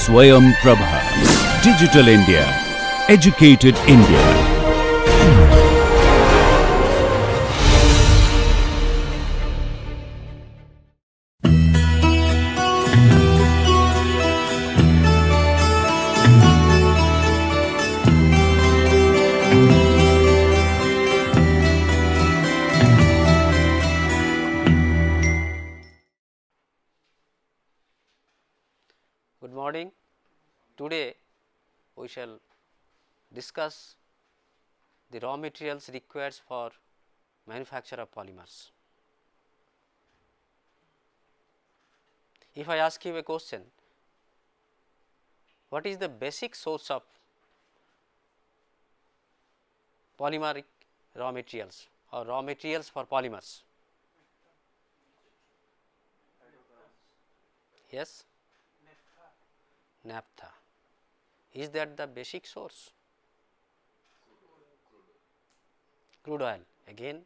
Swayam Prabha. Digital India. Educated India. Good morning. Today we shall discuss the raw materials required for manufacture of polymers. If I ask you a question, what is the basic source of polymeric raw materials or raw materials for polymers? Yes? Naphtha. Is that the basic source? Crude oil. Again?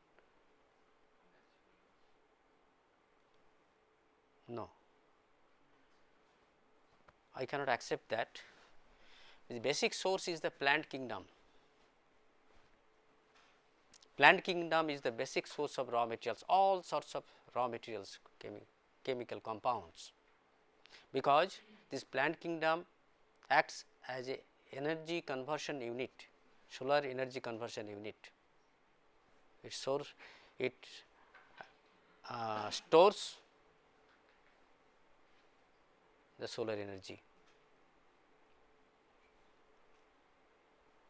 No. I cannot accept that. The basic source is the plant kingdom. Plant kingdom is the basic source of raw materials, all sorts of raw materials, chemical compounds, because this plant kingdom acts as a energy conversion unit, solar energy conversion unit. It stores the solar energy.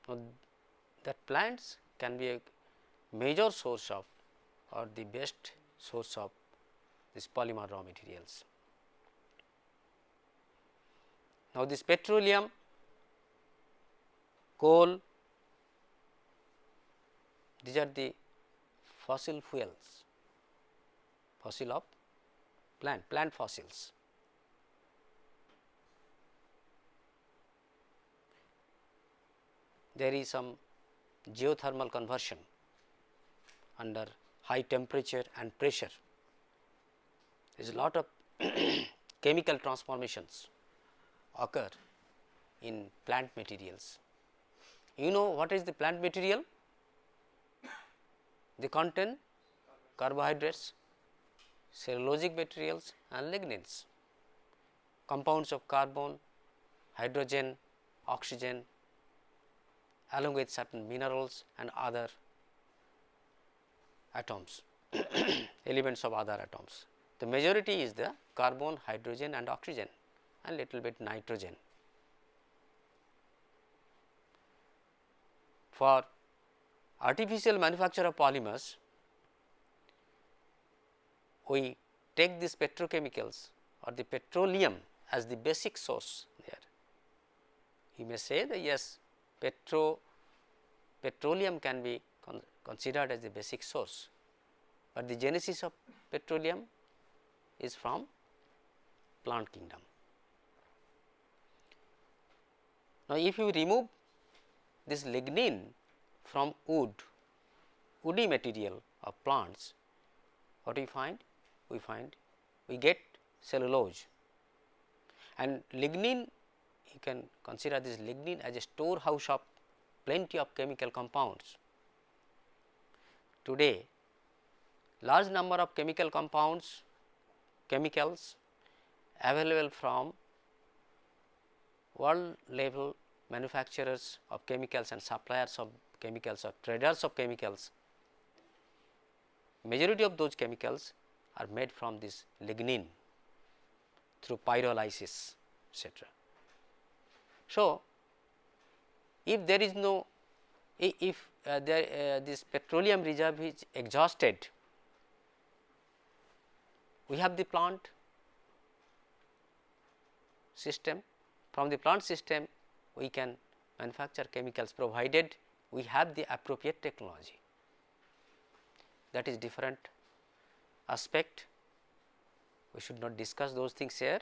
Now, that plants can be a major source of or the best source of this polymer raw materials. Now, this petroleum, coal, these are the fossil fuels, fossil of plant fossils. There is some geothermal conversion under high temperature and pressure. There is a lot of chemical transformations occur in plant materials. You know what is the plant material? They contain carbohydrates, cellulosic materials and lignins, compounds of carbon, hydrogen, oxygen, along with certain minerals and other atoms, elements of other atoms. The majority is the carbon, hydrogen and oxygen and little bit nitrogen. For artificial manufacture of polymers, we take these petrochemicals or the petroleum as the basic source there. You may say that yes, petroleum can be considered as the basic source, but the genesis of petroleum is from plant kingdom. Now, if you remove this lignin from woody material of plants, what we find? We get cellulose, and lignin, you can consider this lignin as a storehouse of plenty of chemical compounds. Today, large number of chemical chemicals available from world level manufacturers of chemicals and suppliers of chemicals or traders of chemicals. Majority of those chemicals are made from this lignin through pyrolysis, etc. So, if there is no, this petroleum reserve is exhausted, we have the plant system. From the plant system, we can manufacture chemicals provided we have the appropriate technology. That is different aspect. We should not discuss those things here.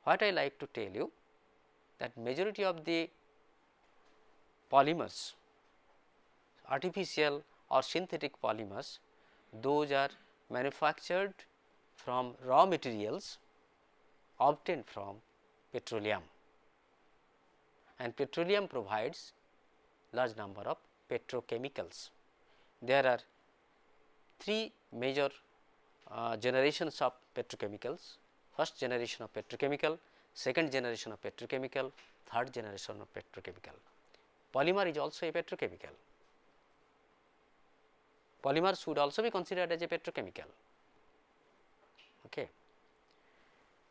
What I like to tell you, that majority of the polymers, artificial or synthetic polymers, those are manufactured from raw materials obtained from petroleum, and petroleum provides large number of petrochemicals. There are three major generations of petrochemicals: first generation of petrochemical, second generation of petrochemical, third generation of petrochemical. Polymer is also a petrochemical. Polymers would also be considered as a petrochemical. Okay.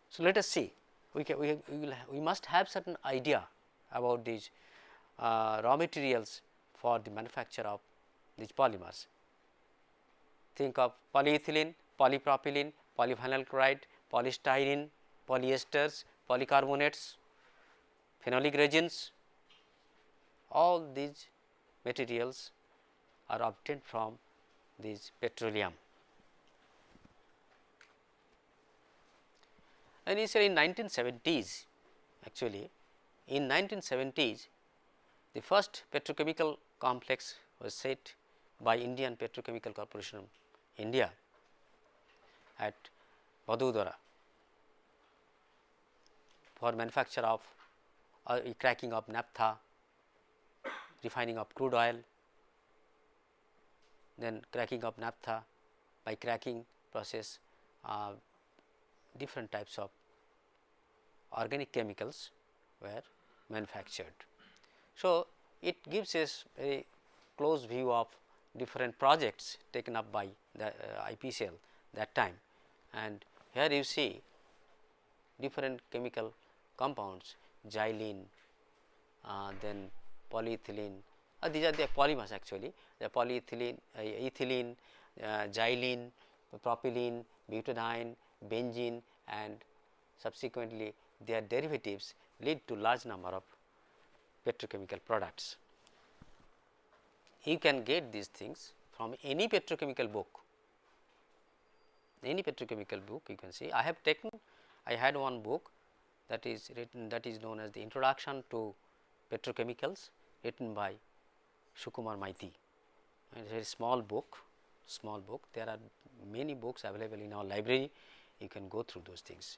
So, let us see, we must have certain idea about these raw materials for the manufacture of these polymers. Think of polyethylene, polypropylene, polyvinyl chloride, polystyrene, polyesters, polycarbonates, phenolic resins. All these materials are obtained from this petroleum. And initially in 1970s, actually in 1970s, the first petrochemical complex was set by Indian Petrochemical Corporation of India at Vadodara for manufacture of cracking of naphtha, refining of crude oil, then cracking of naphtha. By cracking process, different types of organic chemicals were manufactured. So, it gives us a close view of different projects taken up by the IPCL that time, and here you see different chemical compounds, xylene, then polyethylene, these are the polymers actually, the polyethylene, ethylene, xylene, propylene, butadiene, benzene, and subsequently their derivatives lead to large number of petrochemical products. You can get these things from any petrochemical book. Any petrochemical book you can see. I had one book that is written, that is known as the Introduction to Petrochemicals, written by Sukumar Maiti. It is a very small book. There are many books available in our library. You can go through those things.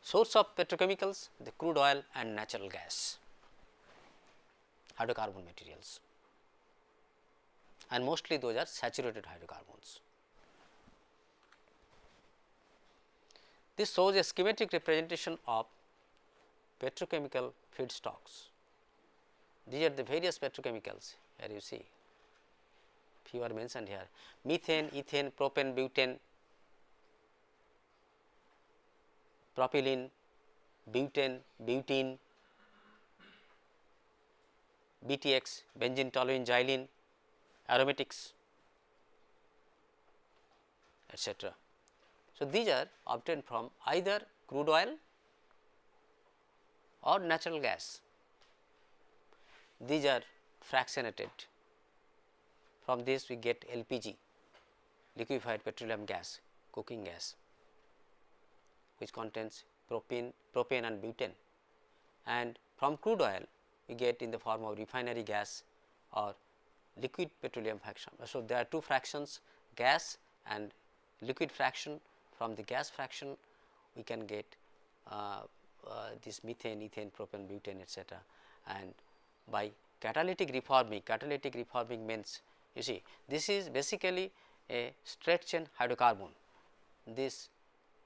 Source of petrochemicals: the crude oil and natural gas, hydrocarbon materials, and mostly those are saturated hydrocarbons. This shows a schematic representation of petrochemical feedstocks. These are the various petrochemicals. Here you see, few are mentioned here: methane, ethane, propane, butane, propylene, butane, butene, B.Tech, benzene, toluene, xylene, aromatics, etc. So, these are obtained from either crude oil or natural gas. These are fractionated. From this we get LPG, liquefied petroleum gas, cooking gas, which contains propane and butane, and from crude oil we get in the form of refinery gas or liquid petroleum fraction. So, there are two fractions, gas and liquid fraction. From the gas fraction we can get this methane, ethane, propane, butane, etc. And by catalytic reforming means, you see, this is basically a straight chain hydrocarbon. This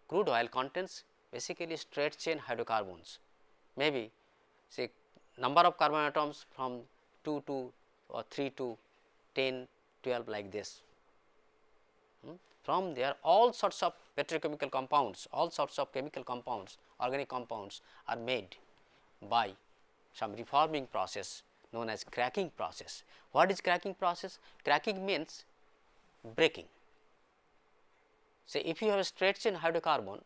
crude oil contains basically straight chain hydrocarbons, maybe say number of carbon atoms from 2 to or 3 to 10, 12 like this. From there all sorts of petrochemical compounds, all sorts of chemical compounds, organic compounds are made by some reforming process known as cracking process. What is cracking process? Cracking means breaking. Say if you have a straight chain hydrocarbon,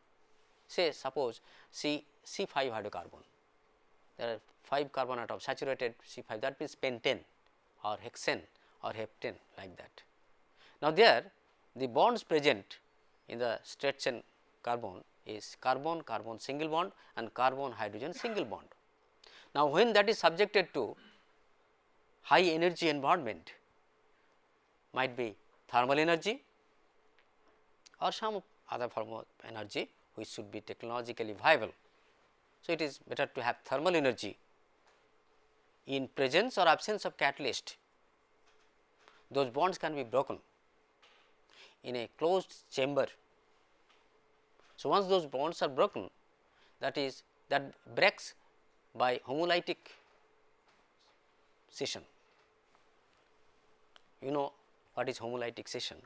say suppose C5 hydrocarbon, there are 5 carbon atoms, saturated C5, that means pentane or hexane or heptane, like that. Now, there the bonds present in the straight chain carbon is carbon carbon single bond and carbon hydrogen single bond. Now, when that is subjected to high energy environment, might be thermal energy or some other form of energy which should be technologically viable. So, it is better to have thermal energy in presence or absence of catalyst. Those bonds can be broken in a closed chamber. So, once those bonds are broken, that breaks by homolytic scission. You know what is homolytic scission?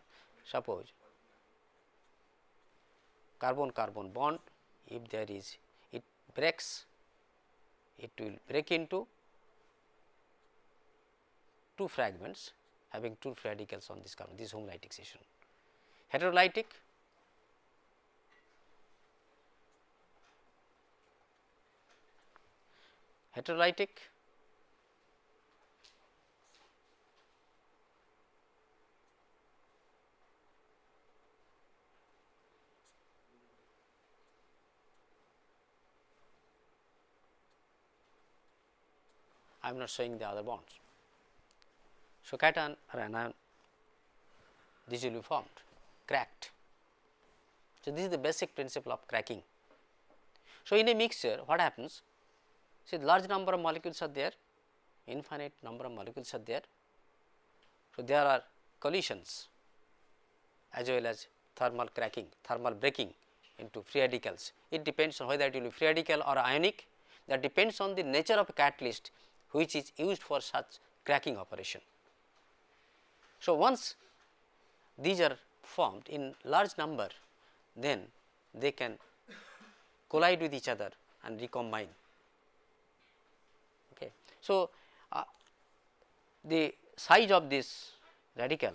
Suppose carbon carbon bond, if there is, it breaks, it will break into two fragments having two radicals on this carbon, this homolytic scission. Heterolytic, heterolytic, I am not showing the other bonds. So, cation or anion, this will be formed, cracked. So, this is the basic principle of cracking. So, in a mixture what happens? See, large number of molecules are there, infinite number of molecules are there. So, there are collisions as well as thermal cracking, thermal breaking into free radicals. It depends on whether it will be free radical or ionic, that depends on the nature of a catalyst which is used for such cracking operation. So, once these are formed in large number, then they can collide with each other and recombine. Okay. So, the size of this radical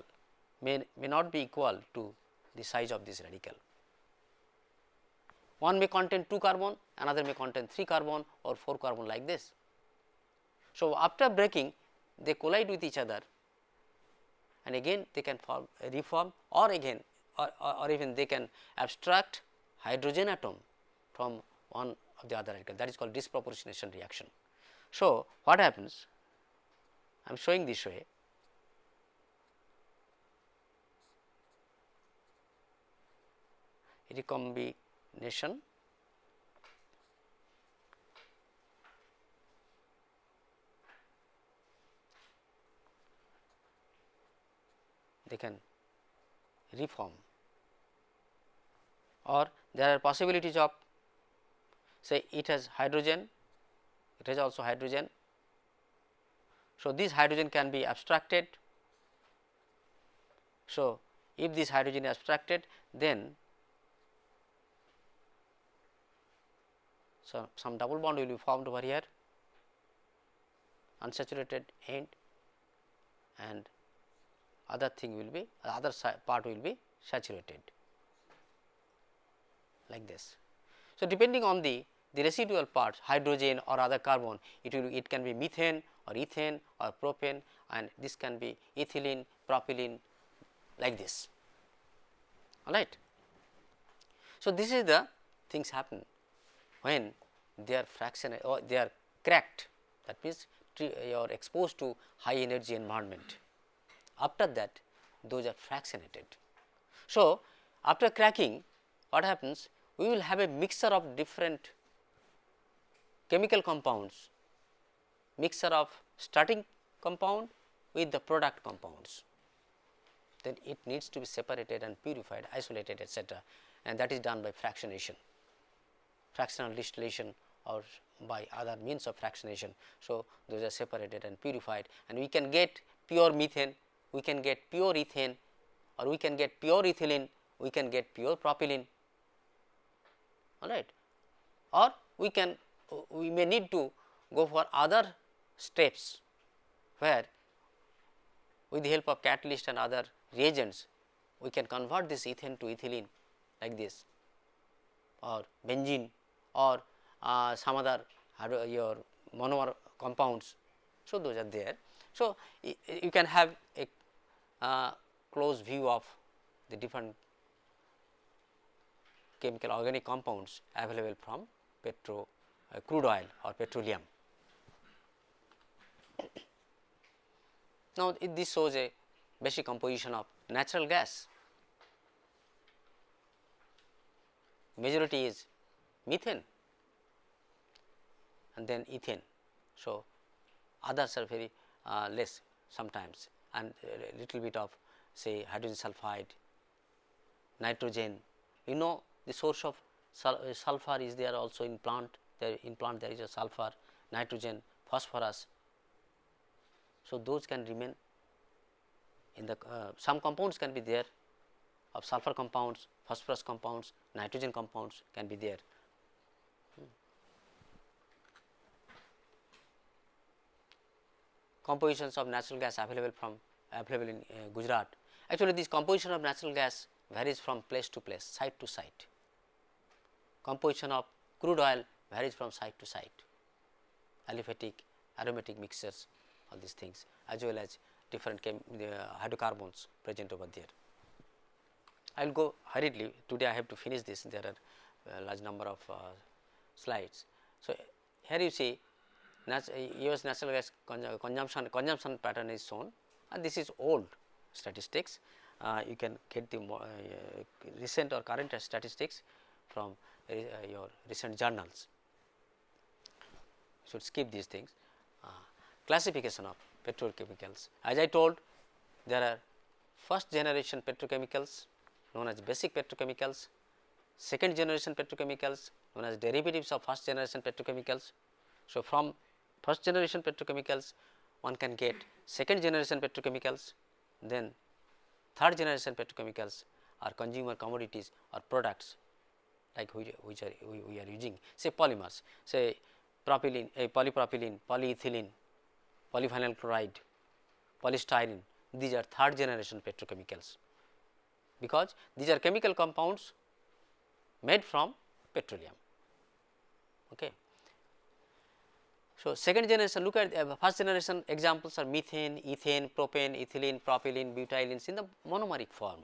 may not be equal to the size of this radical. One may contain 2 carbon, another may contain 3 carbon or 4 carbon, like this. So, after breaking they collide with each other and again they can form reform, or again or even they can abstract hydrogen atom from one of the other radical, that is called disproportionation reaction. So, what happens? I am showing this way. Recombination they can reform, or there are possibilities of, say, it has hydrogen, it has also hydrogen. So, this hydrogen can be abstracted. So, if this hydrogen is abstracted, then some double bond will be formed over here, unsaturated end, and other thing will be, other part will be saturated, like this. So, depending on the residual parts, hydrogen or other carbon, it can be methane or ethane or propane, and this can be ethylene, propylene, like this. All right. So, this is the things happen when they are fractionated or they are cracked, that means you are exposed to high energy environment. After that those are fractionated. So, after cracking what happens? We will have a mixture of different chemical compounds, mixture of starting compound with the product compounds. Then it needs to be separated and purified, isolated, etc., and that is done by fractionation, fractional distillation or by other means of fractionation. So, those are separated and purified, and we can get pure methane, we can get pure ethane, or we can get pure ethylene, we can get pure propylene, all right, or we may need to go for other steps where with the help of catalyst and other reagents we can convert this ethane to ethylene, like this, or benzene, or some other your monomer compounds. So, those are there. So, you can have a close view of the different chemical organic compounds available from crude oil or petroleum. Now, this shows a basic composition of natural gas. majority is methane and then ethane. So, others are very less sometimes, and little bit of say hydrogen sulfide, nitrogen. You know the source of sulfur is there also in plant. There in plant there is a sulfur, nitrogen, phosphorus. So, those can remain in the some compounds can be there of sulfur compounds, phosphorus compounds, nitrogen compounds can be there. Compositions of natural gas available in Gujarat. Actually, this composition of natural gas varies from place to place, site to site. Composition of crude oil varies from site to site, aliphatic, aromatic mixtures, all these things, as well as different hydrocarbons present over there. I will go hurriedly, today I have to finish this, there are a large number of slides. So, here you see US natural gas consumption pattern is shown, and this is old statistics. You can get the recent or current statistics from your recent journals. Should skip these things. Classification of petrochemicals. As I told, there are first generation petrochemicals known as basic petrochemicals, second generation petrochemicals known as derivatives of first generation petrochemicals. So, from first generation petrochemicals one can get second generation petrochemicals, then third generation petrochemicals are consumer commodities or products like which we are using, say polymers, say propylene, polypropylene, polyethylene, polyvinyl chloride, polystyrene. These are third generation petrochemicals, because these are chemical compounds made from petroleum. Okay. So, second generation, look at first generation examples are methane, ethane, propane, ethylene, propylene, butylenes in the monomeric form,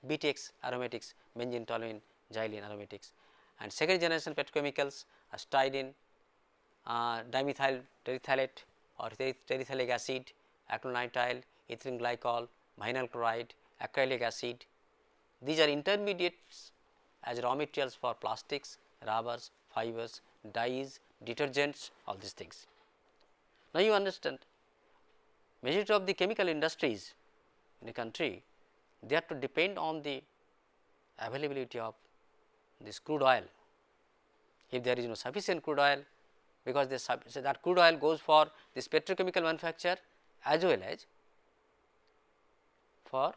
B.Tech aromatics, benzene, toluene, xylene aromatics, and second generation petrochemicals are styrene, dimethyl terephthalate or terephthalic acid, acrylonitrile, ethylene glycol, vinyl chloride, acrylic acid. These are intermediates as raw materials for plastics, rubbers, fibers, dyes, detergents, all these things. Now, you understand majority of the chemical industries in a country, they have to depend on the availability of this crude oil. If there is no sufficient crude oil, because that crude oil goes for this petrochemical manufacture as well as for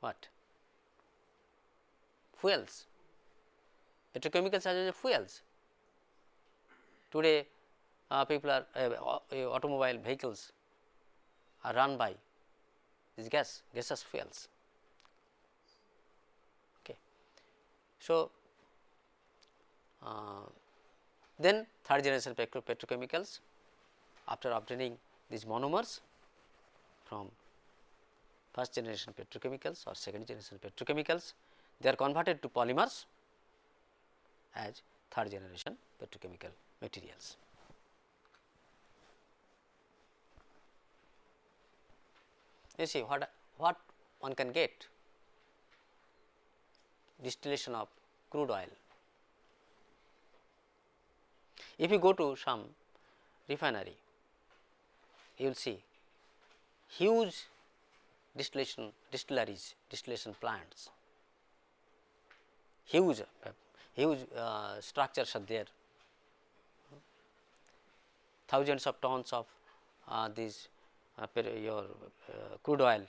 what? Fuels, petrochemicals as well as fuels. Today, people are automobile vehicles are run by these gaseous fuels. Okay. So, then third generation petrochemicals, after obtaining these monomers from first generation petrochemicals or second generation petrochemicals, they are converted to polymers as third generation petrochemical materials. You see what one can get, distillation of crude oil. If you go to some refinery, you will see huge distilleries, distillation plants, huge structures are there, thousands of tons of this crude oil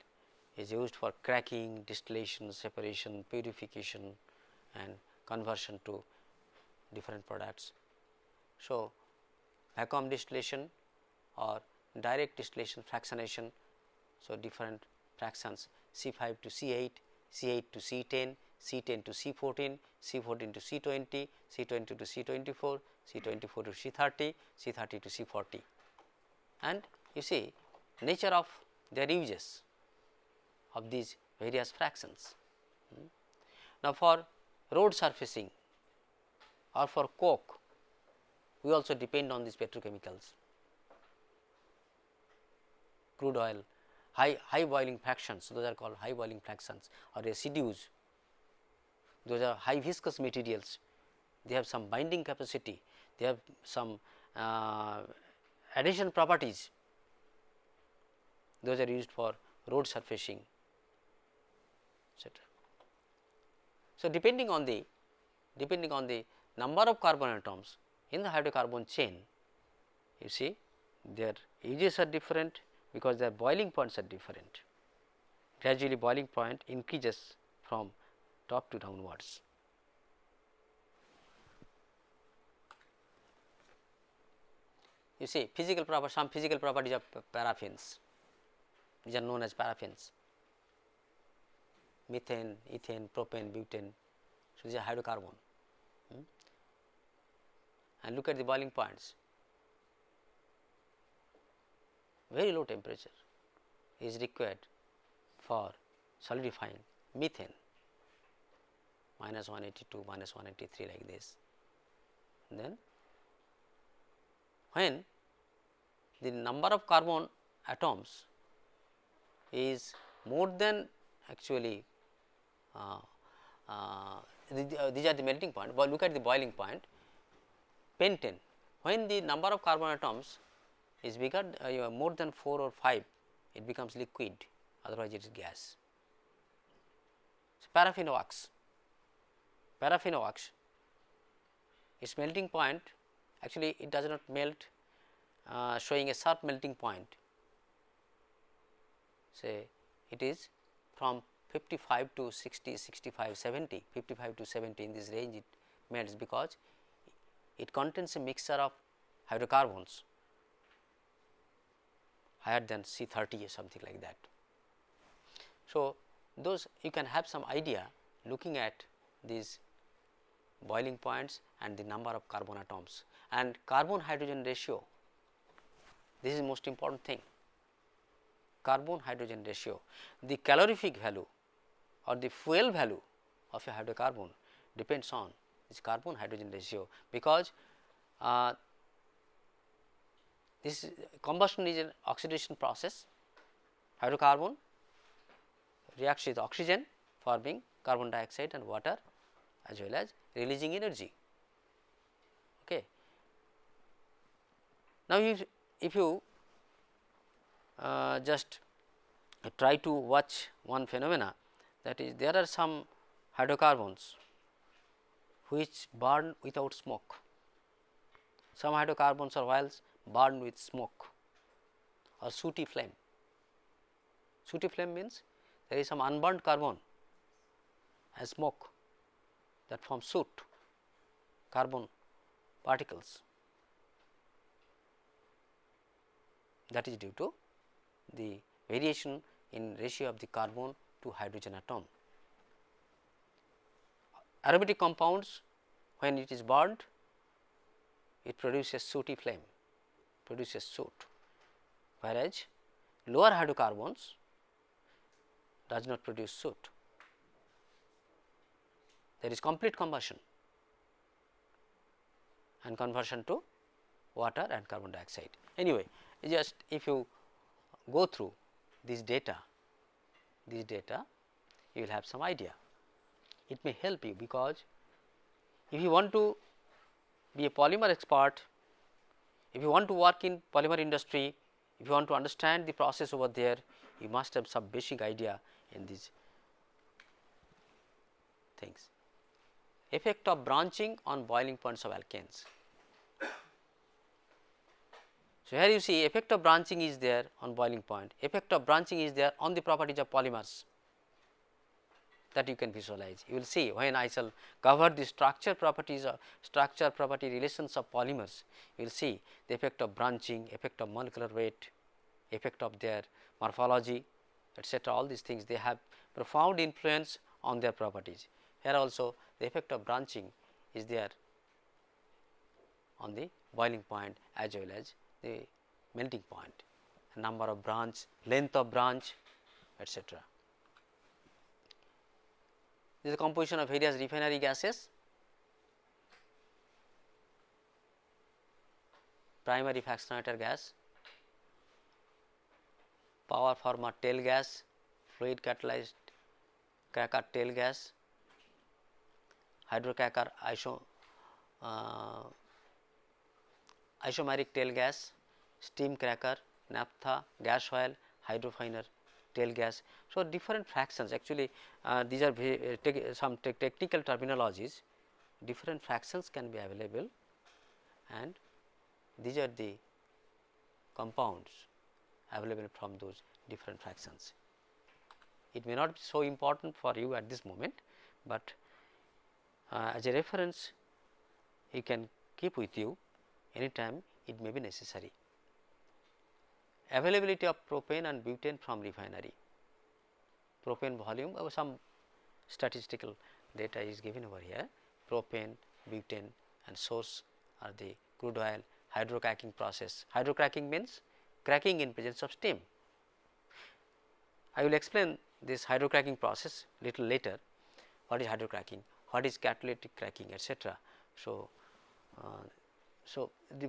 is used for cracking, distillation, separation, purification and conversion to different products. So, vacuum distillation or direct distillation fractionation. So, different fractions C5 to C8, C8 to C10, C10 to C14, C14 to C20, C20 to C24, C24 to C30, C30 to C40, and you see nature of their uses of these various fractions. Now, for road surfacing or for coke, we also depend on these petrochemicals, crude oil, high boiling fractions, those are called high boiling fractions or residues those are high viscous materials, they have some binding capacity, they have some adhesion properties, those are used for road surfacing, etc. So, depending on the number of carbon atoms in the hydrocarbon chain, you see their uses are different because their boiling points are different. Gradually boiling point increases from top to downwards. You see some physical properties of paraffins, these are known as paraffins, methane, ethane, propane, butane. So, these are hydrocarbon. And look at the boiling points, very low temperature is required for solidifying methane, minus 182, minus 183 like this. Then when the number of carbon atoms is more than actually these are the melting point, but look at the boiling point, pentane, when the number of carbon atoms is bigger more than 4 or 5, it becomes liquid, otherwise it is gas. So, paraffin wax, its melting point actually it does not melt, showing a sharp melting point, say it is from 55 to 60, 65, 70, 55 to 70, in this range it melts because it contains a mixture of hydrocarbons higher than C30 or something like that. So, those you can have some idea looking at these boiling points and the number of carbon atoms and carbon hydrogen ratio. This is most important thing, carbon hydrogen ratio. The calorific value or the fuel value of a hydrocarbon depends on this carbon hydrogen ratio, because this combustion is an oxidation process. Hydrocarbon reacts with oxygen forming carbon dioxide and water as well as releasing energy. Okay. Now, if you just try to watch one phenomena, that is there are some hydrocarbons which burn without smoke. Some hydrocarbons or oils burn with smoke or sooty flame. Sooty flame means there is some unburnt carbon as smoke that forms soot, carbon particles, that is due to the variation in ratio of the carbon to hydrogen atom. Aromatic compounds, when it is burnt, it produces sooty flame, produces soot, whereas lower hydrocarbons does not produce soot. There is complete combustion and conversion to water and carbon dioxide. Anyway, just if you go through this data, you will have some idea. It may help you, because if you want to be a polymer expert, if you want to work in polymer industry, if you want to understand the process over there, you must have some basic idea in these things. Effect of branching on boiling points of alkanes. So, here you see effect of branching is there on boiling point, effect of branching is there on the properties of polymers, that you can visualize. You will see when I shall cover the structure properties or structure property relations of polymers, you will see the effect of branching, effect of molecular weight, effect of their morphology, etc. All these things, they have profound influence on their properties. Here also the effect of branching is there on the boiling point as well as the melting point, number of branch, length of branch, etc. This is the composition of various refinery gases. Primary fractionator gas, power former tail gas, fluid catalyzed cracker tail gas, hydrocracker, isomeric tail gas, steam cracker, naphtha, gas oil, hydrofiner, tail gas. So, different fractions actually these are some technical terminologies, different fractions can be available, and these are the compounds available from those different fractions. It may not be so important for you at this moment, but as a reference you can keep with you anytime it may be necessary. Availability of propane and butane from refinery, propane volume, some statistical data is given over here. Propane, butane and source are the crude oil. Hydrocracking process, hydrocracking means cracking in presence of steam. I will explain this hydrocracking process little later, what is hydrocracking, what is catalytic cracking, etc. So,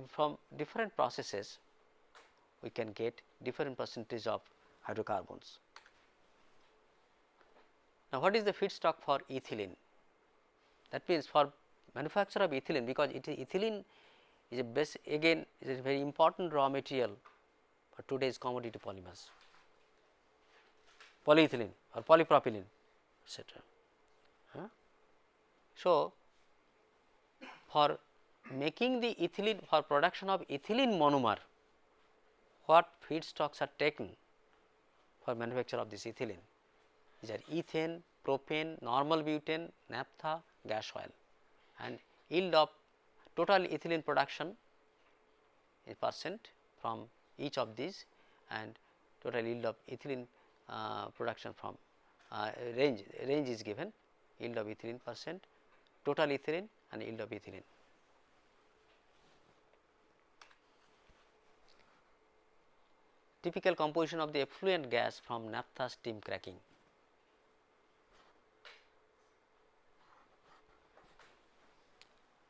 from different processes we can get different percentage of hydrocarbons. Now, what is the feedstock for ethylene? That means for manufacture of ethylene, because ethylene is a base, again is a very important raw material for today's commodity polymers, polyethylene or polypropylene, etc. So, for making the ethylene, for production of ethylene monomer, what feedstocks are taken for manufacture of this ethylene? These are ethane, propane, normal butane, naphtha, gas oil, and yield of total ethylene production is percent from each of these, and total yield of ethylene production from range is given, yield of ethylene percent, total ethylene and yield of ethylene. Typical composition of the effluent gas from naphtha steam cracking.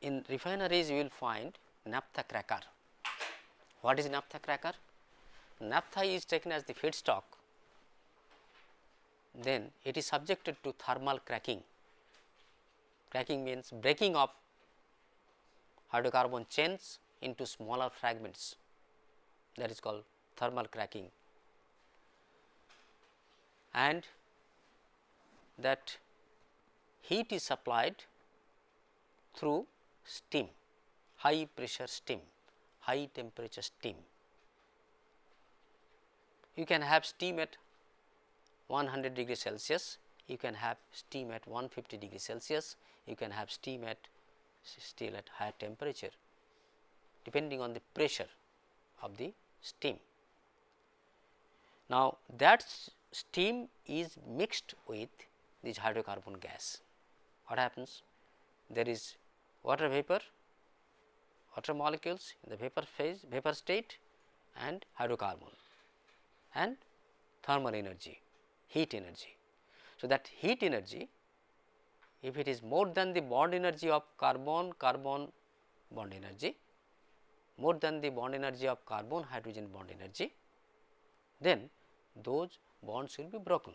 In refineries you will find naphtha cracker. What is naphtha cracker? Naphtha is taken as the feedstock, then it is subjected to thermal cracking. Cracking means breaking of hydrocarbon chains into smaller fragments, that is called thermal cracking, and that heat is supplied through steam, high pressure steam, high temperature steam. You can have steam at 100 degrees Celsius, you can have steam at 150 degrees Celsius, you can have steam at still at higher temperature depending on the pressure of the steam. Now, that steam is mixed with this hydrocarbon gas. What happens? There is water vapor, water molecules in the vapor phase, vapor state, and hydrocarbon and thermal energy, heat energy. So, that heat energy, if it is more than the bond energy of carbon, carbon bond energy, more than the bond energy of carbon hydrogen bond energy, then those bonds will be broken,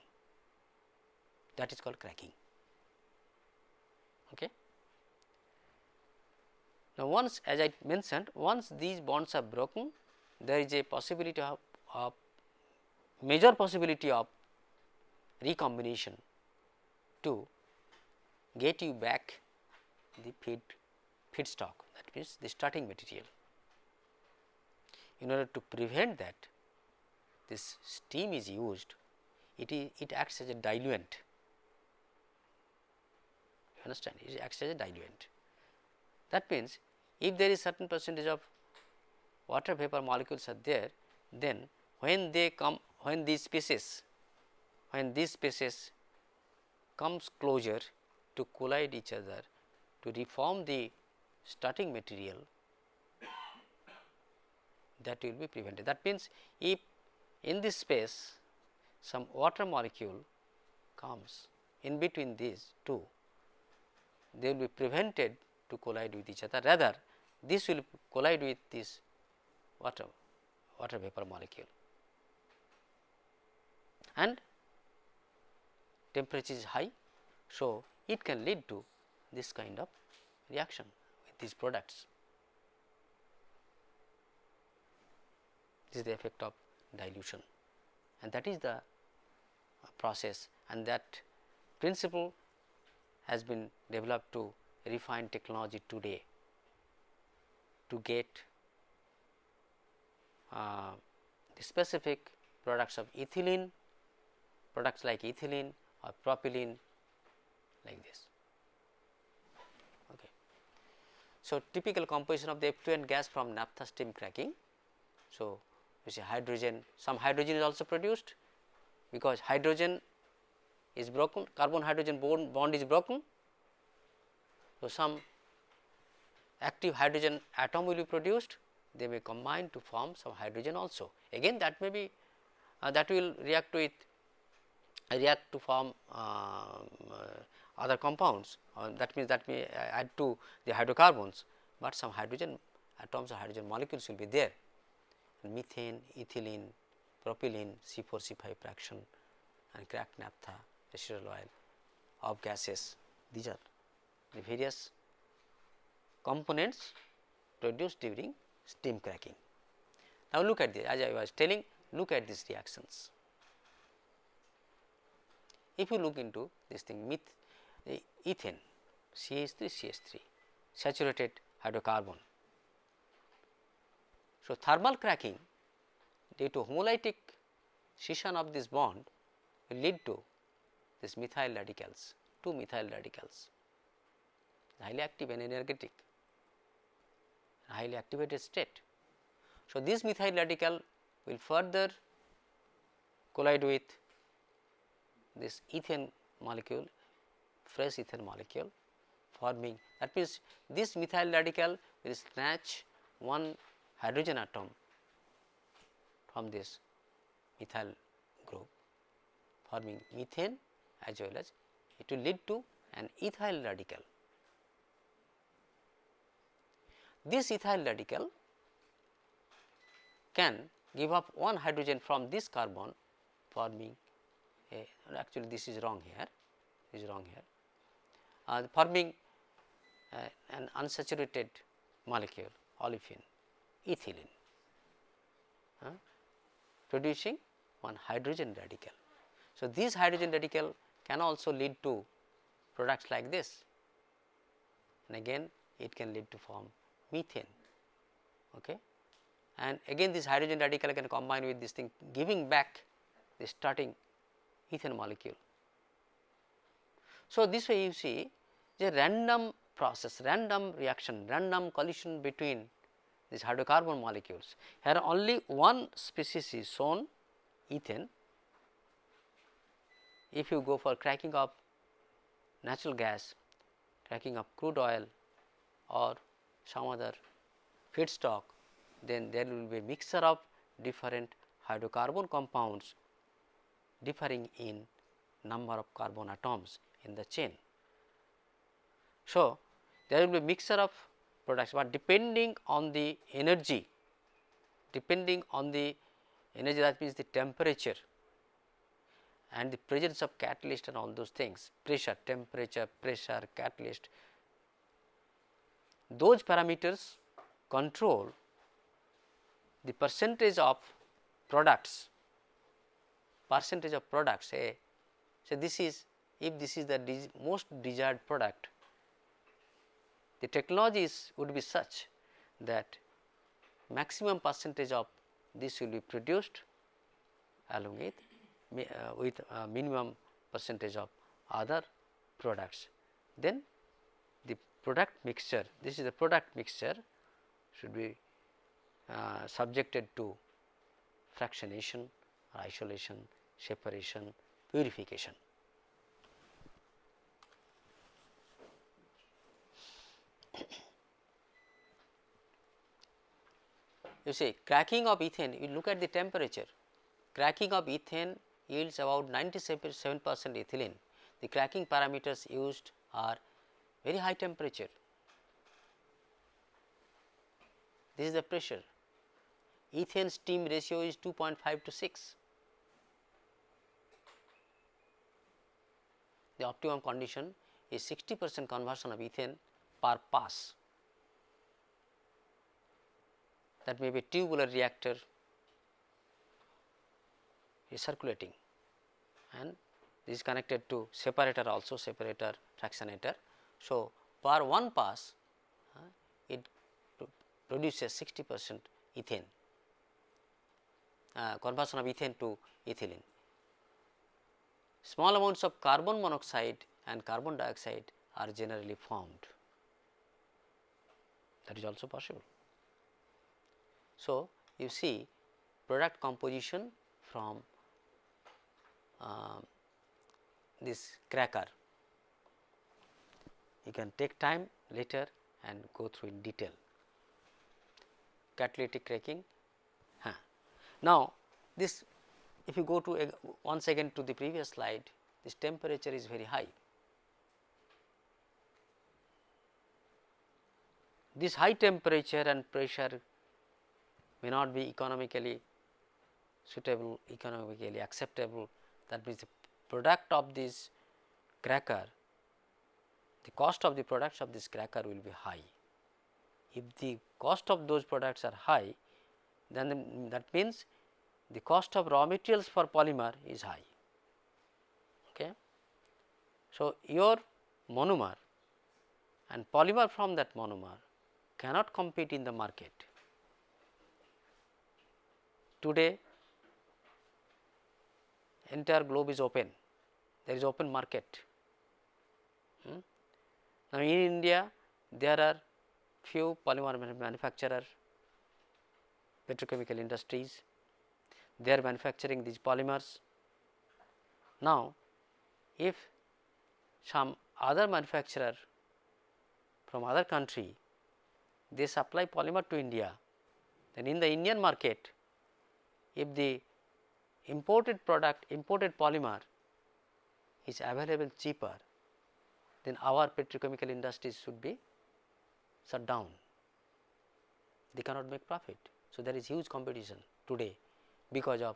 that is called cracking. Okay. Now, once, as I mentioned, once these bonds are broken, there is a possibility of major possibility of recombination to get you back the feedstock, that means the starting material. In order to prevent that, this steam is used, it acts as a diluent. You understand? It acts as a diluent. That means, if there is certain percentage of water vapor molecules are there, then when they come, when these species comes closer to collide each other to reform the starting material, that will be prevented. That means, if in this space some water molecule comes in between these two, they will be prevented to collide with each other, rather this will collide with this water vapor molecule, and temperature is high. So, it can lead to this kind of reaction with these products. This is the effect of dilution, and that is the process, and that principle has been developed to refine technology today to get the specific products of ethylene, products like ethylene or propylene like this. Okay. So, typical composition of the effluent gas from naphtha steam cracking. So, you see hydrogen, some hydrogen is also produced, because hydrogen is broken, carbon hydrogen bond is broken. So, some active hydrogen atom will be produced, they may combine to form some hydrogen also. Again that may be that will react to form other compounds, that means that may add to the hydrocarbons, but some hydrogen atoms or hydrogen molecules will be there. Methane, ethylene, propylene, C4, C5 fraction and cracked naphtha, vegetable oil of gases, these are the various components produced during steam cracking. Now, look at this, as I was telling, look at these reactions. If you look into this thing, ethane, CH3, CH3, saturated hydrocarbon. So, thermal cracking due to homolytic scission of this bond will lead to this methyl radicals, 2 methyl radicals, highly active and energetic, highly activated state. So, this methyl radical will further collide with this ethane molecule, fresh ethane molecule, forming, that means this methyl radical will snatch one hydrogen atom from this methyl group, forming methane, as well as it will lead to an ethyl radical. This ethyl radical can give up one hydrogen from this carbon, forming a, actually this is wrong here, forming an unsaturated molecule, olefin, ethylene, producing one hydrogen radical. So, this hydrogen radical can also lead to products like this, and again it can lead to form methane. Okay. And again this hydrogen radical can combine with this thing, giving back the starting ethane molecule. So, this way you see the random process, random reaction, random collision between these hydrocarbon molecules. Here only one species is shown, ethane. If you go for cracking of natural gas, cracking of crude oil or some other feedstock, then there will be a mixture of different hydrocarbon compounds differing in number of carbon atoms in the chain. So, there will be a mixture of products, but depending on the energy, that means the temperature and the presence of catalyst and all those things, pressure, temperature, pressure, catalyst, those parameters control the percentage of products, say. So, this is, if this is the most desired product, the technologies would be such that maximum percentage of this will be produced along with minimum percentage of other products. Then the product mixture, this is the product mixture, should be subjected to fractionation, isolation, separation, purification. You see, cracking of ethane, you look at the temperature, cracking of ethane yields about 97% ethylene. The cracking parameters used are very high temperature. This is the pressure. Ethane steam ratio is 2.5 to 6. The optimum condition is 60% conversion of ethane per pass. That may be tubular reactor is circulating, and this is connected to separator also, separator fractionator. So, per one pass it produces 60% ethane, conversion of ethane to ethylene. Small amounts of carbon monoxide and carbon dioxide are generally formed, that is also possible. So, you see product composition from this cracker. You can take time later and go through in detail. Catalytic cracking. Now, this, if you go to once again to the previous slide, this temperature is very high. This high temperature and pressure may not be economically suitable, economically acceptable. That means, the product of this cracker, the cost of the products of this cracker will be high. If the cost of those products are high, then that means the cost of raw materials for polymer is high. Okay. So, your monomer and polymer from that monomer cannot compete in the market. Today, entire globe is open, there is open market. Now, in India there are few polymer manufacturer, petrochemical industries, they are manufacturing these polymers. Now, if some other manufacturer from other country, they supply polymer to India, then in the Indian market, if the imported product, imported polymer is available cheaper, then our petrochemical industries should be shut down, they cannot make profit. So, there is huge competition today because of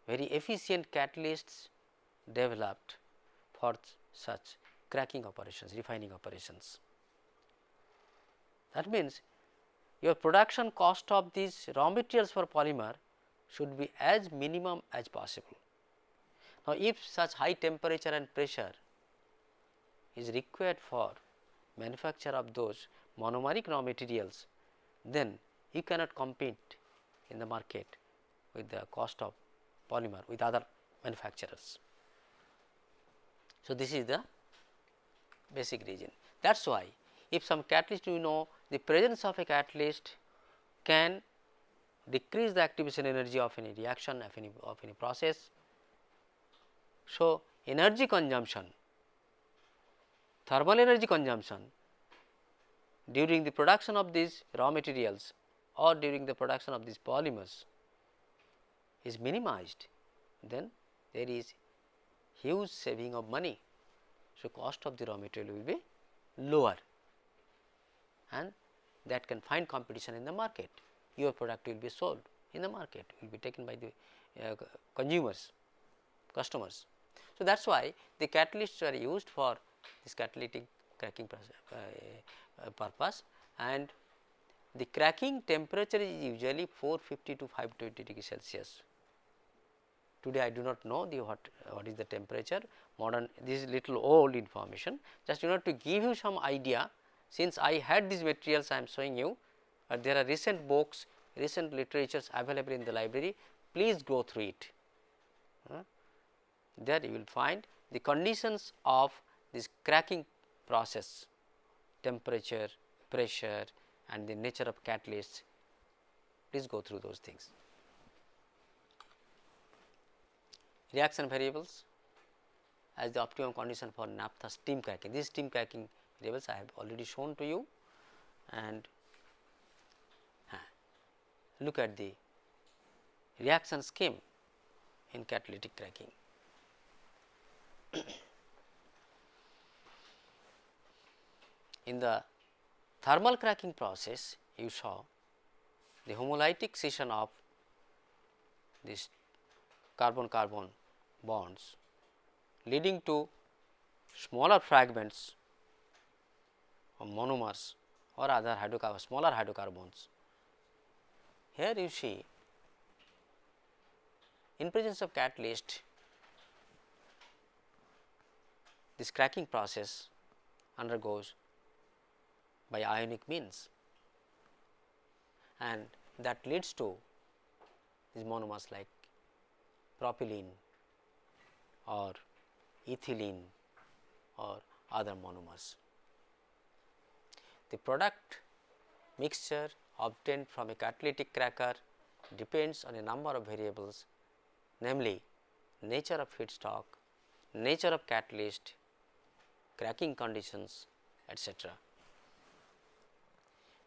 very efficient catalysts developed for such cracking operations, refining operations. That means, your production cost of these raw materials for polymer should be as minimum as possible. Now, if such high temperature and pressure is required for manufacture of those monomeric raw materials, then you cannot compete in the market with the cost of polymer with other manufacturers. So, this is the basic reason. That is why, if some catalyst, you know, the presence of a catalyst can decrease the activation energy of any reaction, of any process. So, energy consumption, thermal energy consumption during the production of these raw materials or during the production of these polymers is minimized, then there is huge saving of money. So, cost of the raw material will be lower, and that can find competition in the market. Your product will be sold in the market, will be taken by the consumers, customers. So, that is why the catalysts are used for this catalytic cracking purpose, and the cracking temperature is usually 450 to 520 degrees Celsius. Today, I do not know the what is the temperature, modern, this is little old information, just in order to give you some idea. Since I had these materials, I am showing you, there are recent books, recent literatures available in the library, please go through it. There you will find the conditions of this cracking process, temperature, pressure and the nature of catalysts, please go through those things. Reaction variables as the optimum condition for naphtha steam cracking. These steam cracking variables I have already shown to you, and look at the reaction scheme in catalytic cracking. In the thermal cracking process, you saw the homolytic scission of this carbon-carbon bonds leading to smaller fragments monomers or other smaller hydrocarbons. Here you see, in presence of catalyst, this cracking process undergoes by ionic means, and that leads to these monomers like propylene or ethylene or other monomers. The product mixture obtained from a catalytic cracker depends on a number of variables, namely nature of feedstock, nature of catalyst, cracking conditions, etc.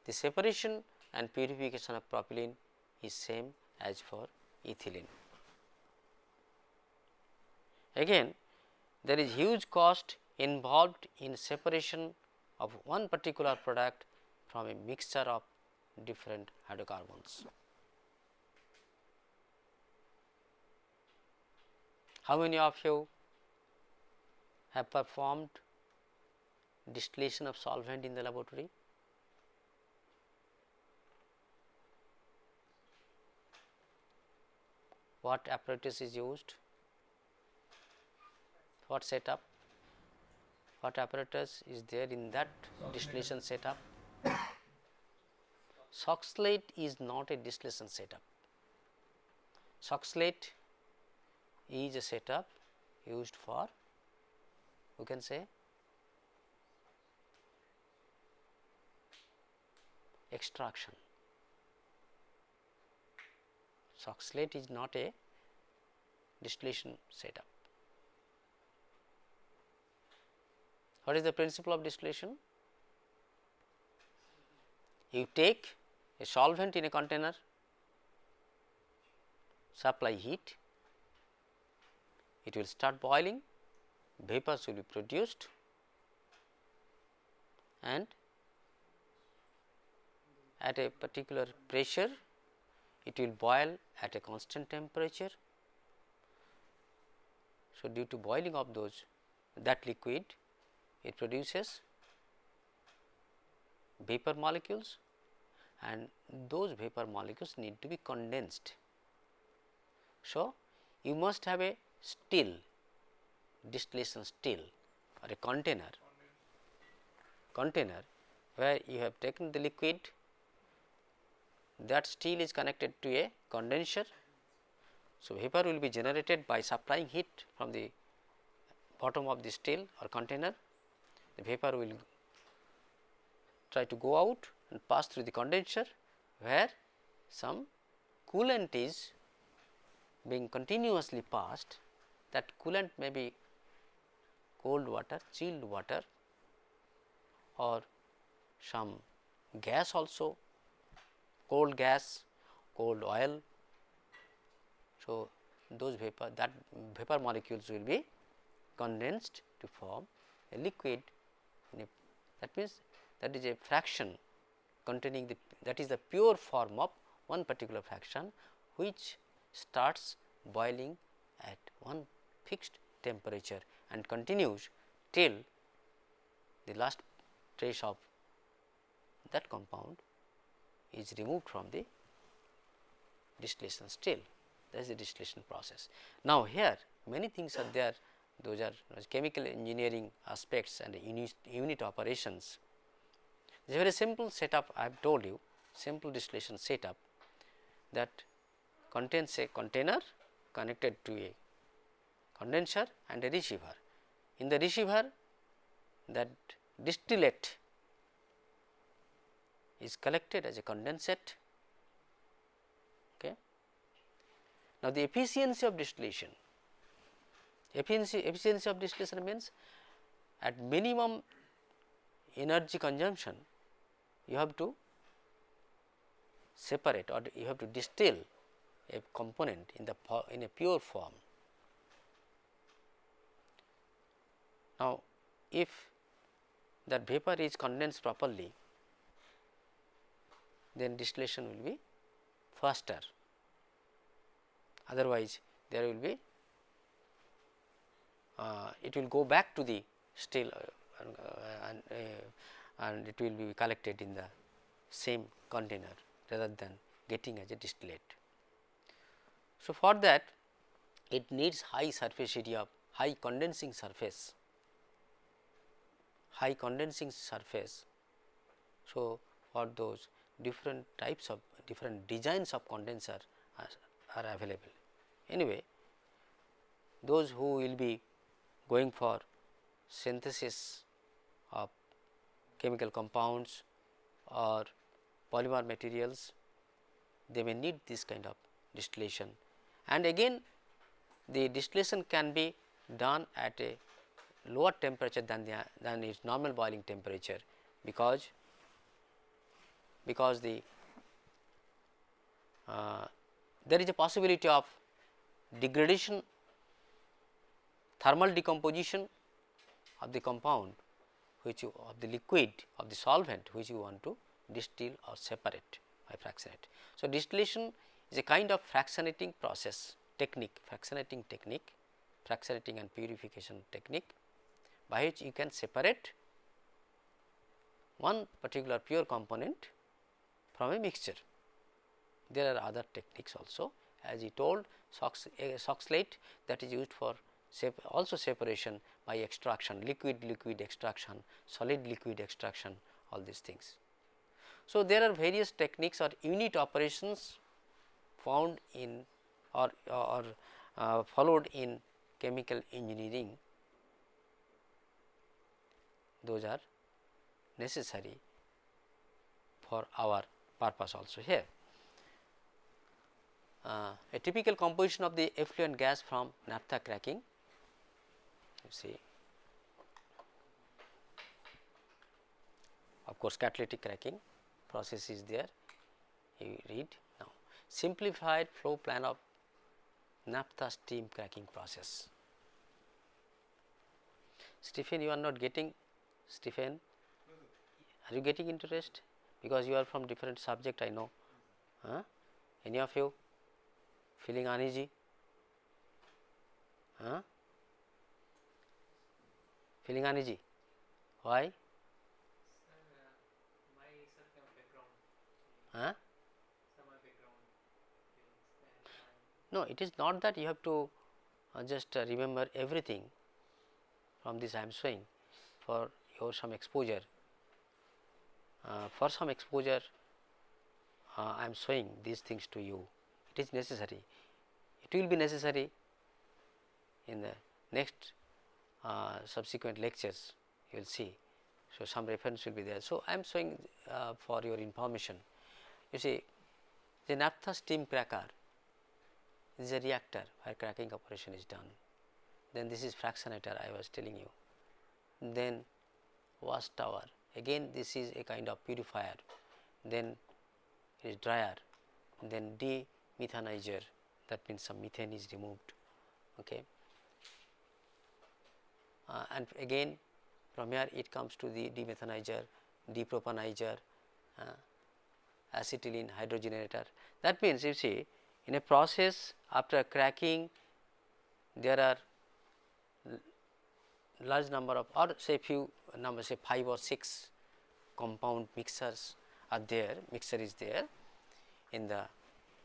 The separation and purification of propylene is same as for ethylene. Again, there is huge cost involved in separation of one particular product from a mixture of different hydrocarbons. How many of you have performed distillation of solvent in the laboratory? What apparatus is used? What setup? What apparatus is there in that distillation setup? Soxhlate is not a distillation setup. Soxhlate is a setup used for, you can say, extraction. Soxhlate is not a distillation setup. What is the principle of distillation? You take a solvent in a container, supply heat, it will start boiling, vapors will be produced, and at a particular pressure it will boil at a constant temperature. So, due to boiling of that liquid, it produces vapor molecules, and those vapor molecules need to be condensed. So, you must have a still, distillation still or a container where you have taken the liquid, that still is connected to a condenser. So, vapor will be generated by supplying heat from the bottom of the still or container. The vapor will try to go out and pass through the condenser, where some coolant is being continuously passed. That coolant may be cold water, chilled water, or some gas also, cold gas, cold oil. So, those vapor molecules will be condensed to form a liquid. That means, that is a fraction containing that is the pure form of one particular fraction, which starts boiling at one fixed temperature and continues till the last trace of that compound is removed from the distillation still. That is the distillation process. Now, here many things are there, those are chemical engineering aspects and unit operations. This is a very simple setup. I have told you, simple distillation setup that contains a container connected to a condenser and a receiver. In the receiver, that distillate is collected as a condensate. Okay. Now, the efficiency of distillation, efficiency of distillation means at minimum energy consumption, you have to separate or you have to distill a component in a pure form. Now, if that vapor is condensed properly, then distillation will be faster. Otherwise, there will be it will go back to the still and it will be collected in the same container rather than getting as a distillate. So, for that it needs high surface area, high condensing surface. So, for those different types of different designs of condenser are available. Anyway, those who will be going for synthesis of chemical compounds or polymer materials, they may need this kind of distillation, and again the distillation can be done at a lower temperature than its normal boiling temperature, because the there is a possibility of degradation, thermal decomposition of the compound, which you, of the liquid, of the solvent which you want to distill or separate by fractionate. So, distillation is a kind of fractionating process technique, fractionating and purification technique, by which you can separate one particular pure component from a mixture. There are other techniques also, as he told, Soxhlate, that is used for also separation by extraction, liquid extraction, solid liquid extraction, all these things. So, there are various techniques or unit operations found in or followed in chemical engineering. Those are necessary for our purpose also here. A typical composition of the effluent gas from naphtha cracking, you see, of course, catalytic cracking process is there, you read. Now, simplified flow plan of naphtha steam cracking process. Stephen, you are not getting, Stephen, are you getting interest? Because you are from different subject, I know. Any of you feeling uneasy? Feeling uneasy? Why? No, it is not that you have to just remember everything from this I am showing. For your some exposure, I am showing these things to you. It is necessary. It will be necessary in the next subsequent lectures, you will see. So, some reference will be there. So, I am showing for your information. You see, the naphtha steam cracker is a reactor where cracking operation is done. Then this is fractionator, I was telling you. Then wash tower, again this is a kind of purifier. Then it is dryer, then demethanizer, that means some methane is removed. Okay. And again from here it comes to the demethanizer, depropanizer, acetylene hydrogenator. That means you see, in a process after cracking there are large number of, or say few number, say 5 or 6 compound mixers are there, mixture is there in the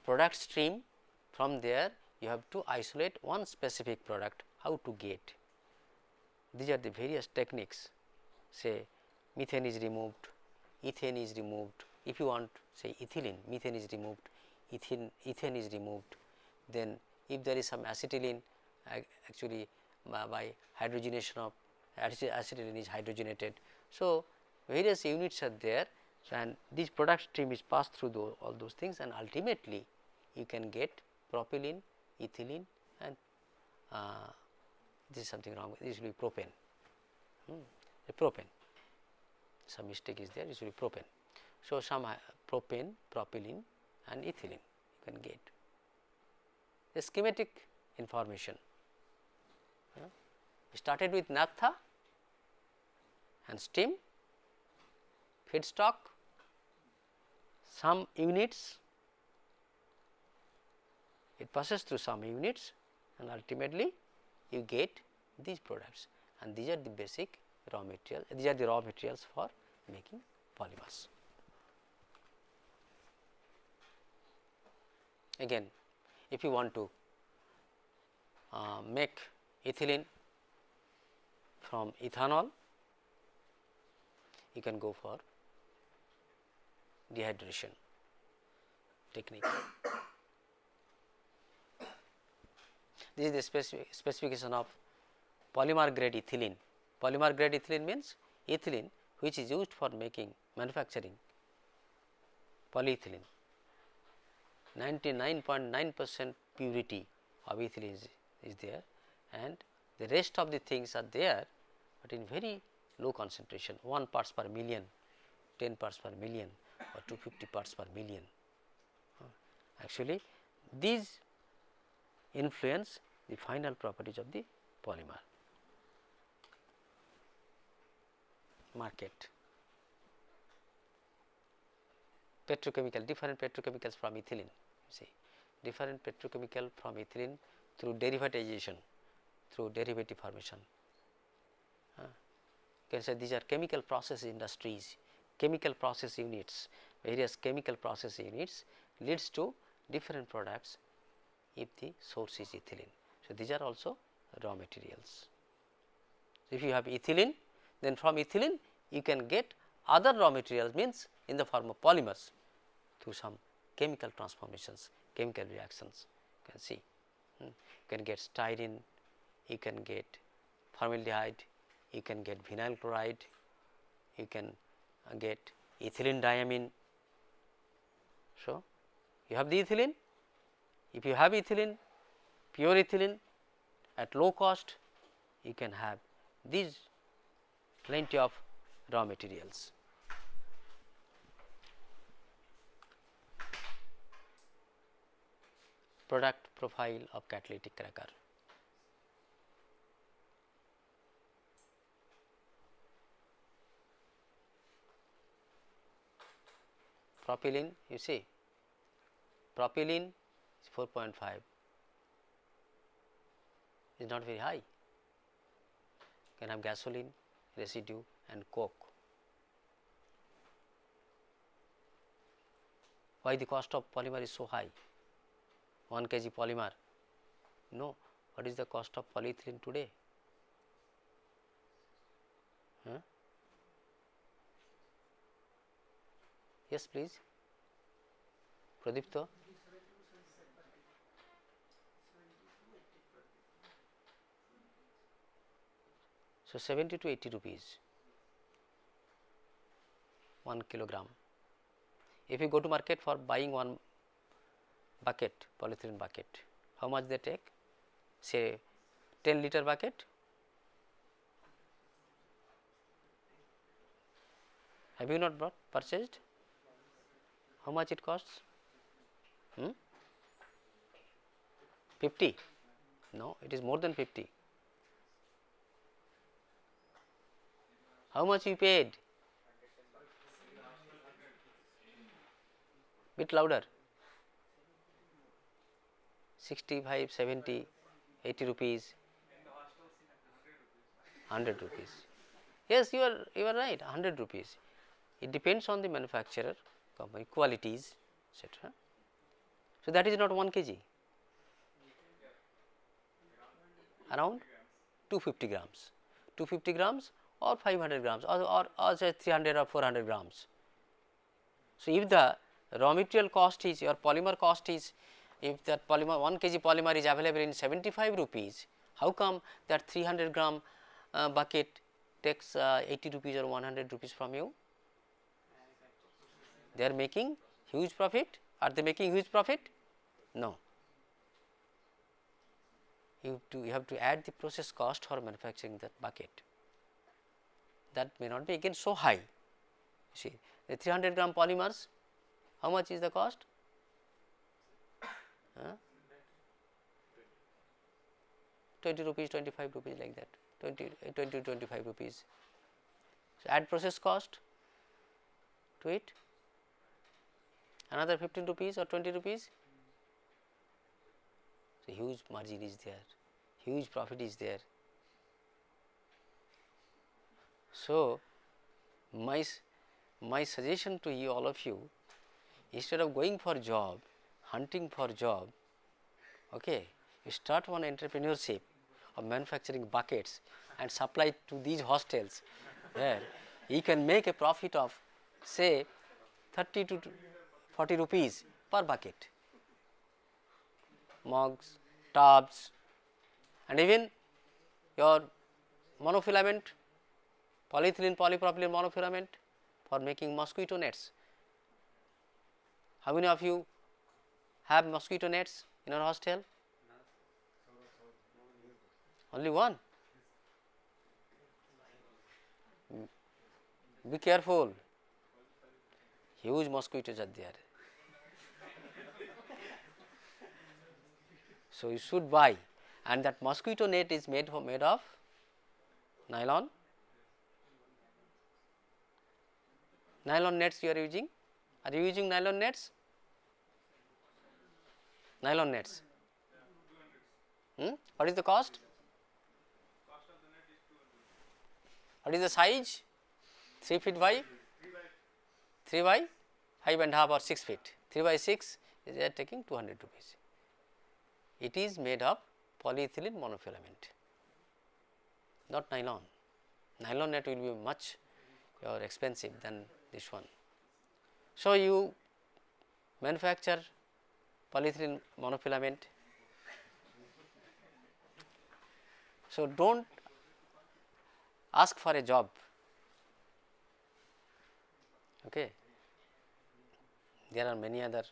product stream. From there you have to isolate one specific product. How to get? These are the various techniques. Say methane is removed, ethane is removed. If you want say ethylene, methane is removed, ethane is removed. Then if there is some acetylene, actually by hydrogenation of acetylene is hydrogenated. So, various units are there. So, and this product stream is passed through all those things, and ultimately you can get propylene, ethylene, and this is something wrong. This will be propane. The propane. Some mistake is there. This will be propane. So, some propane, propylene, and ethylene you can get. The schematic information. We started with naphtha and steam, feedstock, some units, it passes through some units, and ultimately you get these products, and these are the basic raw material, these are the raw materials for making polymers. Again, if you want to make ethylene from ethanol, you can go for dehydration technique. This is the specification of polymer grade ethylene. Polymer grade ethylene means ethylene which is used for manufacturing polyethylene. 99.9% purity of ethylene is there, and the rest of the things are there, but in very low concentration, 1 parts per million, 10 parts per million or 250 parts per million. Actually, these influence the final properties of the polymer. Market. Petrochemical, different petrochemicals from ethylene, see, different petrochemical from ethylene through derivatization, through derivative formation. You can say these are chemical process industries, chemical process units, various chemical process units leads to different products if the source is ethylene. So, these are also raw materials. If you have ethylene, then from ethylene you can get other raw materials, means in the form of polymers through some chemical transformations, chemical reactions. You can see, you can get styrene, you can get formaldehyde, you can get vinyl chloride, you can get ethylene diamine. So, you have the ethylene. If you have ethylene, pure ethylene at low cost, you can have these plenty of raw materials. Product profile of catalytic cracker. Propylene, you see, propylene is 4.5, is not very high. You can have gasoline, residue and coke. Why the cost of polymer is so high? 1 kg polymer. No, what is the cost of polyethylene today? Yes, please. Pradipta. So, 70 to 80 rupees 1 kilogram. If you go to market for buying one bucket, polyethylene bucket, how much they take? Say 10 liter bucket. Have you not purchased? How much it costs? 50? No, it is more than 50. How much you paid? Bit louder. 65, 70, 80 rupees, 100 rupees. Yes, you are right, 100 rupees. It depends on the manufacturer, company, qualities, etc. So, that is not 1 kg, around 250 grams, 250 grams or 500 grams or say 300 or 400 grams. So, if the raw material cost is, your polymer cost is, if that polymer 1 kg polymer is available in 75 rupees, how come that 300 gram bucket takes 80 rupees or 100 rupees from you? They are making huge profit. Are they making huge profit? No. You have to add the process cost for manufacturing that bucket. That may not be again so high. You see, the 300 gram polymers, how much is the cost? 20 rupees, 25 rupees, like that, 20 to 25 rupees. So, add process cost to it, another 15 rupees or 20 rupees. So, huge margin is there, huge profit is there. So, my my suggestion to you, all of you, instead of going for job, hunting for job, okay, you start one entrepreneurship of manufacturing buckets and supply to these hostels, where you can make a profit of say 30 to 40 rupees per bucket, mugs, tubs, and even your monofilament, polyethylene polypropylene monofilament for making mosquito nets. How many of you have mosquito nets in your hostel? Only one. Be careful, huge mosquitoes are there. So, you should buy, and that mosquito net is made of nylon. Nylon nets you are using. Are you using nylon nets? Nylon nets. What is the cost? What is the size? 3 feet by 3 by 5.5 or 6 feet. 3 by 6 is they are taking 200 rupees. It is made of polyethylene monofilament, not nylon. Nylon net will be much expensive than this one. So, you manufacture polyethylene monofilament. So, do not ask for a job. Okay. There are many other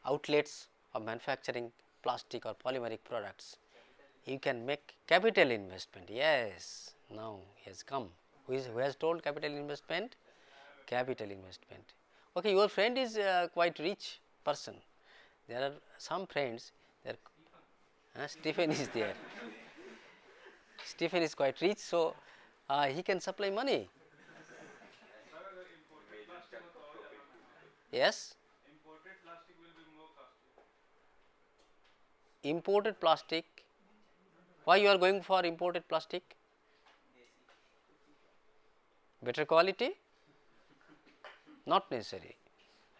outlets of manufacturing plastic or polymeric products. You can make capital investment. Yes, now he has come. Who has told capital investment? Capital investment. Okay, your friend is quite rich person. There are some friends. There, Stephen is there. Stephen is quite rich, so he can supply money. Yes. Imported plastic. Why you are going for imported plastic? Better quality? Not necessary.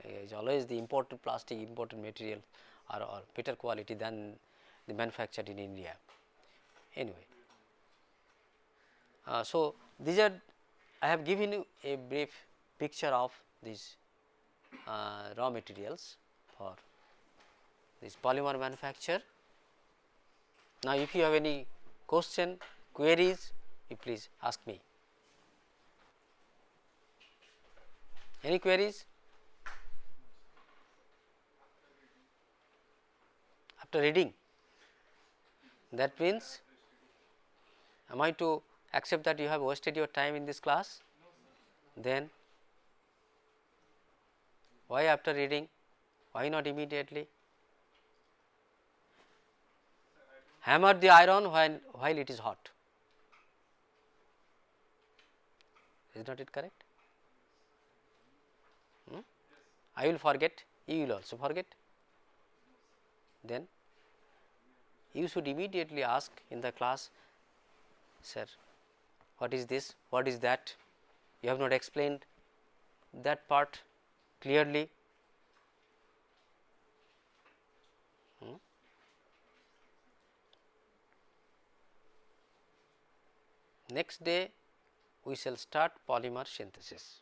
It is always the imported plastic, imported material are better quality than the manufactured in India. Anyway, so these are, I have given you a brief picture of these raw materials for this polymer manufacture. Now, if you have any question, queries, you please ask me. Any queries? After reading, that means, am I to accept that you have wasted your time in this class? Then why after reading? Why not immediately? Hammer the iron while it is hot. Is not it correct? I will forget, you will also forget. Then you should immediately ask in the class, sir, what is this, what is that? You have not explained that part clearly. Next day we shall start polymer synthesis.